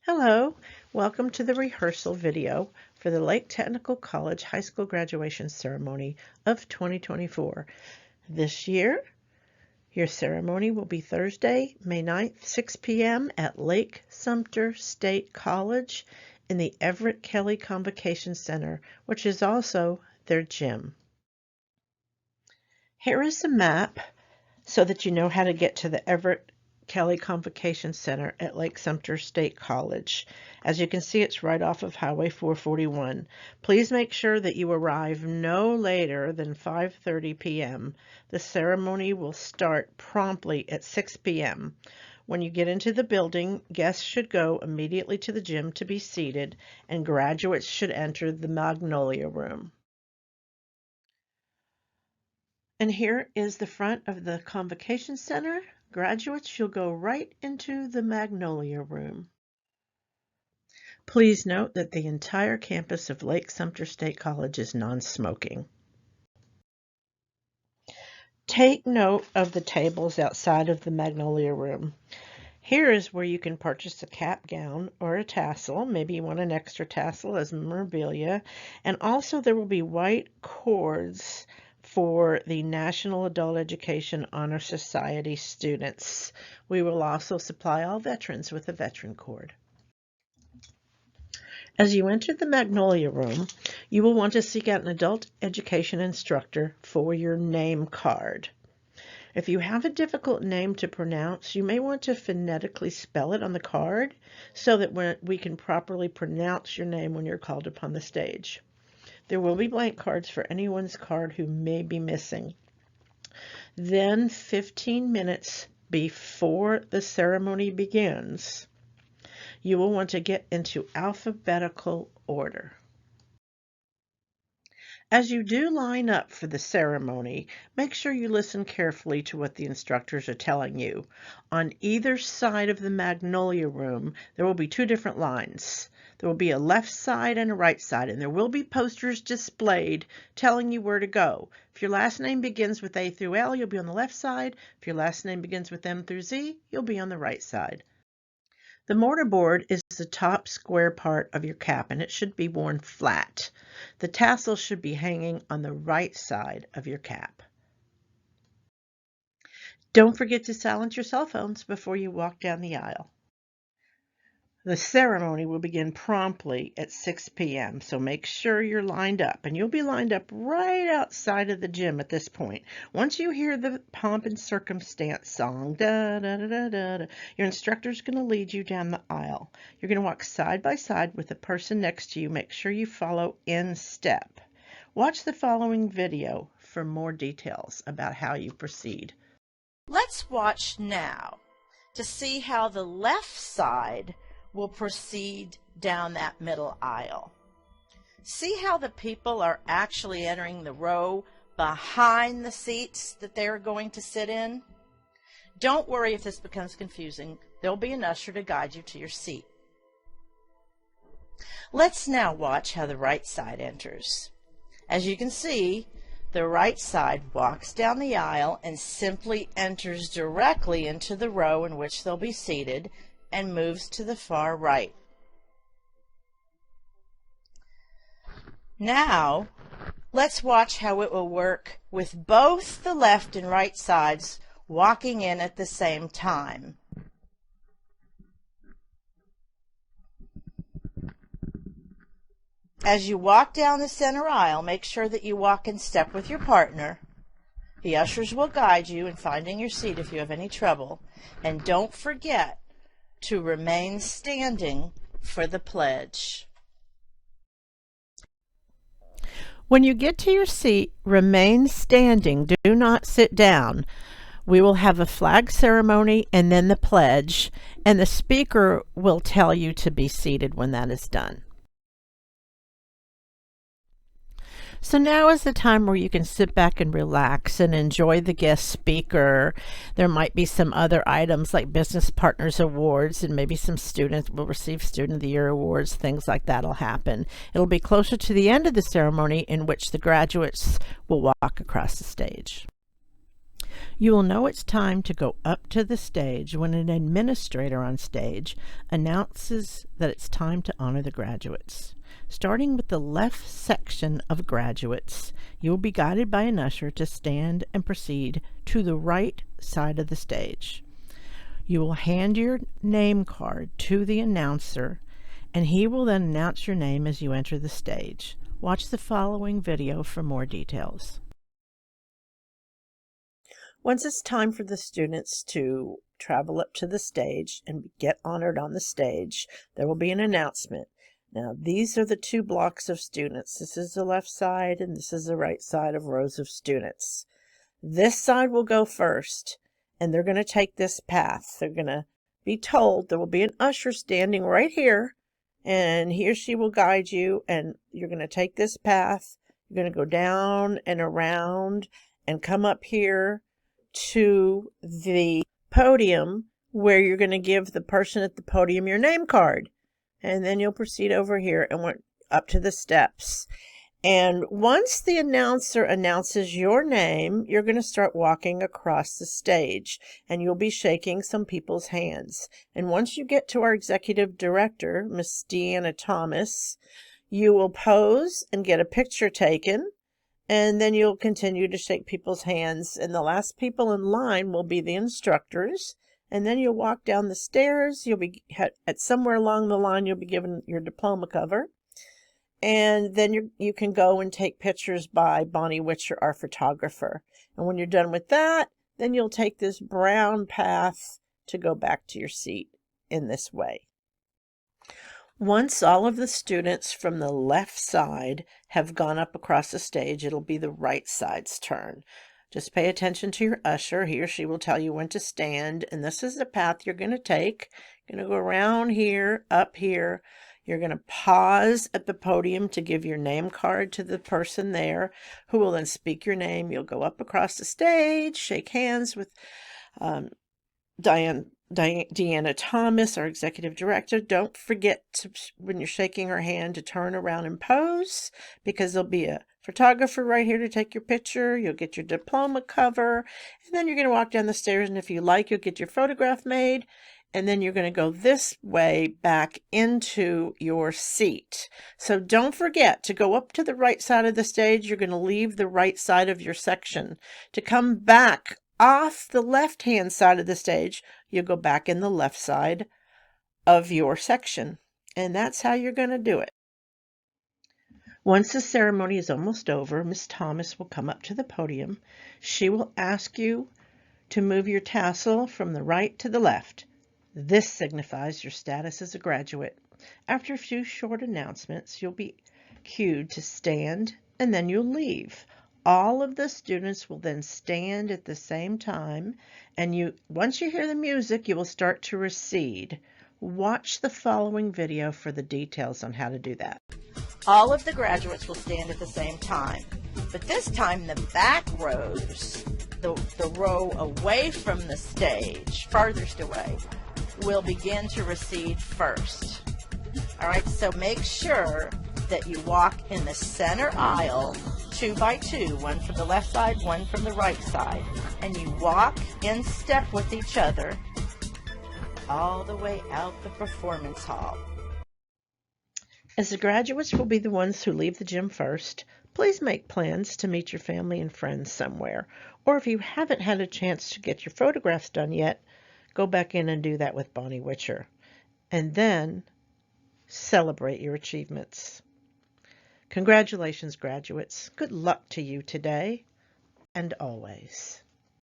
Hello, welcome to the rehearsal video for the Lake Technical College High School Graduation Ceremony of 2024. This year, your ceremony will be Thursday, May 9th, 6 p.m. at Lake Sumter State College in the Everett Kelly Convocation Center, which is also their gym. Here is a map so that you know how to get to the Everett Kelly Convocation Center at Lake Sumter State College. As you can see, it's right off of Highway 441. Please make sure that you arrive no later than 5:30 p.m. The ceremony will start promptly at 6 p.m. When you get into the building, guests should go immediately to the gym to be seated, and graduates should enter the Magnolia Room. And here is the front of the Convocation Center. Graduates, you'll go right into the Magnolia Room. Please note that the entire campus of Lake Sumter State College is non-smoking. Take note of the tables outside of the Magnolia Room. Here is where you can purchase a cap, gown, or a tassel. Maybe you want an extra tassel as memorabilia. And also there will be white cords for the National Adult Education Honor Society students. We will also supply all veterans with a veteran cord. As you enter the Magnolia Room, you will want to seek out an adult education instructor for your name card. If you have a difficult name to pronounce, you may want to phonetically spell it on the card so that we can properly pronounce your name when you're called upon the stage. There will be blank cards for anyone's card who may be missing. Then 15 minutes before the ceremony begins, you will want to get into alphabetical order. As you do line up for the ceremony, make sure you listen carefully to what the instructors are telling you. On either side of the Magnolia Room, there will be two different lines. There will be a left side and a right side, and there will be posters displayed telling you where to go. If your last name begins with A through L, you'll be on the left side. If your last name begins with M through Z, you'll be on the right side. The mortarboard is the top square part of your cap, and it should be worn flat. The tassel should be hanging on the right side of your cap. Don't forget to silence your cell phones before you walk down the aisle. The ceremony will begin promptly at 6 p.m., so make sure you're lined up, and you'll be lined up right outside of the gym at this point. Once you hear the pomp and circumstance song, da, da, da, da, da, da, your instructor's going to lead you down the aisle. You're going to walk side by side with the person next to you. Make sure you follow in step. Watch the following video for more details about how you proceed. Let's watch now to see how the left side will proceed down that middle aisle. See how the people are actually entering the row behind the seats that they're going to sit in? Don't worry if this becomes confusing. There'll be an usher to guide you to your seat. Let's now watch how the right side enters. As you can see, the right side walks down the aisle and simply enters directly into the row in which they'll be seated and moves to the far right. Now, let's watch how it will work with both the left and right sides walking in at the same time. As you walk down the center aisle, make sure that you walk in step with your partner. The ushers will guide you in finding your seat if you have any trouble. And don't forget to remain standing for the pledge. When you get to your seat, remain standing. Do not sit down. We will have a flag ceremony and then the pledge, and the speaker will tell you to be seated when that is done. So now is the time where you can sit back and relax and enjoy the guest speaker. There might be some other items like Business Partners Awards, and maybe some students will receive Student of the Year awards. Things like that will happen. It'll be closer to the end of the ceremony in which the graduates will walk across the stage. You will know it's time to go up to the stage when an administrator on stage announces that it's time to honor the graduates. Starting with the left section of graduates, you will be guided by an usher to stand and proceed to the right side of the stage. You will hand your name card to the announcer, and he will then announce your name as you enter the stage. Watch the following video for more details. Once it's time for the students to travel up to the stage and get honored on the stage, there will be an announcement. Now, these are the two blocks of students. This is the left side, and this is the right side of rows of students. This side will go first, and they're going to take this path. They're going to be told there will be an usher standing right here, and he or she will guide you, and you're going to take this path. You're going to go down and around and come up here to the podium where you're going to give the person at the podium your name card. And then you'll proceed over here and went up to the steps. And once the announcer announces your name, you're going to start walking across the stage, and you'll be shaking some people's hands. And once you get to our executive director, Miss Deanna Thomas, you will pose and get a picture taken, and then you'll continue to shake people's hands. And the last people in line will be the instructors. And then you'll walk down the stairs. You'll be at somewhere along the line, you'll be given your diploma cover. And then you can go and take pictures by Bonnie Witcher, our photographer. And when you're done with that, then you'll take this brown path to go back to your seat in this way. Once all of the students from the left side have gone up across the stage, it'll be the right side's turn. Just pay attention to your usher. He or she will tell you when to stand. And this is the path you're going to take. You're going to go around here, up here. You're going to pause at the podium to give your name card to the person there, who will then speak your name. You'll go up across the stage, shake hands with Deanna Thomas, our executive director. Don't forget to, when you're shaking her hand, to turn around and pose, because there'll be a photographer right here to take your picture. You'll get your diploma cover, and then you're going to walk down the stairs, and if you like, you'll get your photograph made, and then you're going to go this way back into your seat. So don't forget to go up to the right side of the stage. You're going to leave the right side of your section. To come back off the left-hand side of the stage, you'll go back in the left side of your section. And that's how you're going to do it. Once the ceremony is almost over, Miss Thomas will come up to the podium. She will ask you to move your tassel from the right to the left. This signifies your status as a graduate. After a few short announcements, you'll be cued to stand, and then you'll leave. All of the students will then stand at the same time, and once you hear the music, you will start to recede. Watch the following video for the details on how to do that. All of the graduates will stand at the same time, but this time the back rows, the row away from the stage, farthest away, will begin to recede first. All right, so make sure that you walk in the center aisle 2 by 2, one from the left side, one from the right side, and you walk in step with each other all the way out the performance hall. As the graduates will be the ones who leave the gym first, please make plans to meet your family and friends somewhere. Or if you haven't had a chance to get your photographs done yet, go back in and do that with Bonnie Witcher. And then celebrate your achievements. Congratulations, graduates. Good luck to you today and always.